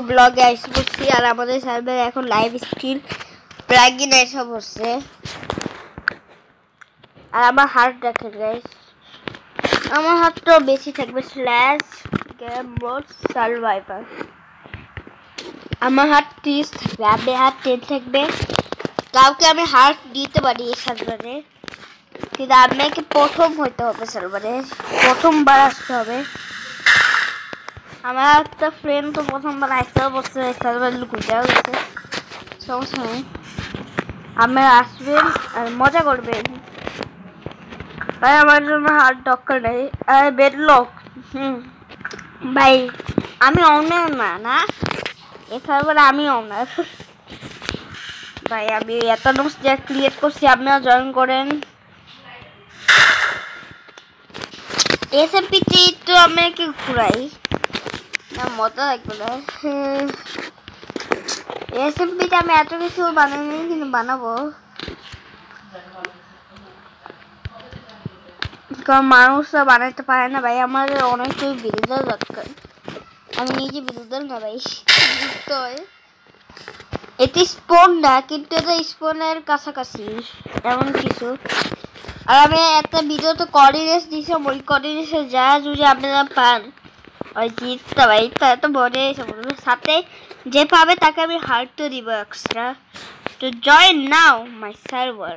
ব্লগে এসে পড়ছি আর আমাদের সার্ভারে এখন লাইভ স্ট্রিম প্লাগইন এসব হচ্ছে আর আমার হার্ট দেখেন গাইস আমার হাতটা বেশি থাকবে স্ল্যাশ গেম মোড সার্ভাইভার আমার হাত 30 থাকবে আপনার হাত 10 থাকবে কাউকে আমি হার্ট দিতে পারি এই সার্ভারে কিন্তু আপনাকে প্রথম হইতে হবে সার্ভারে প্রথমবার আসতে হবে আমার একটা ফ্রেন্ড তো প্রথমবার আসতে বসছে সার্ভারে লুকিয়ে গেছে সমস্যা নেই আপনারা আসবেন আর মজা করবেন ভাই আমার জন্য হার্ট দরকার নেই বেডলক ভাই আমি অনার না এই সার্ভারে আমি অনার ভাই আমি এত নোটস যা ক্রিয়েট করছি আপনারা জয়েন করেন এসএমপিটি তো আমি কি ঘুরাই না মজা লাগবে না এসএমপিতে আমি এত কিছু বানাইনি কিন্তু বানাবো কারণ মানুষরা বানাইতে পারে না ভাই আমাদের অনেকটাই বিরোধের দরকার আমি নিজে বিরোধের না ভাই বুঝতে হয় এটি স্পোন না কিন্তু এটা স্পোনের কাছাকাছি এমন কিছু আর আমি একটা ভিডিওতে কোঅর্ডিনেটস দিয়েছিলাম ওই কোঅর্ডিনেটসে যা যদি আপনারা পান ওই জিতটা ভাই তা তো মনে সাথে যে পাবে তাকে আমি হার্ট তো দিব এক্সট্রা তো জয়েন নাও মাই সার্ভার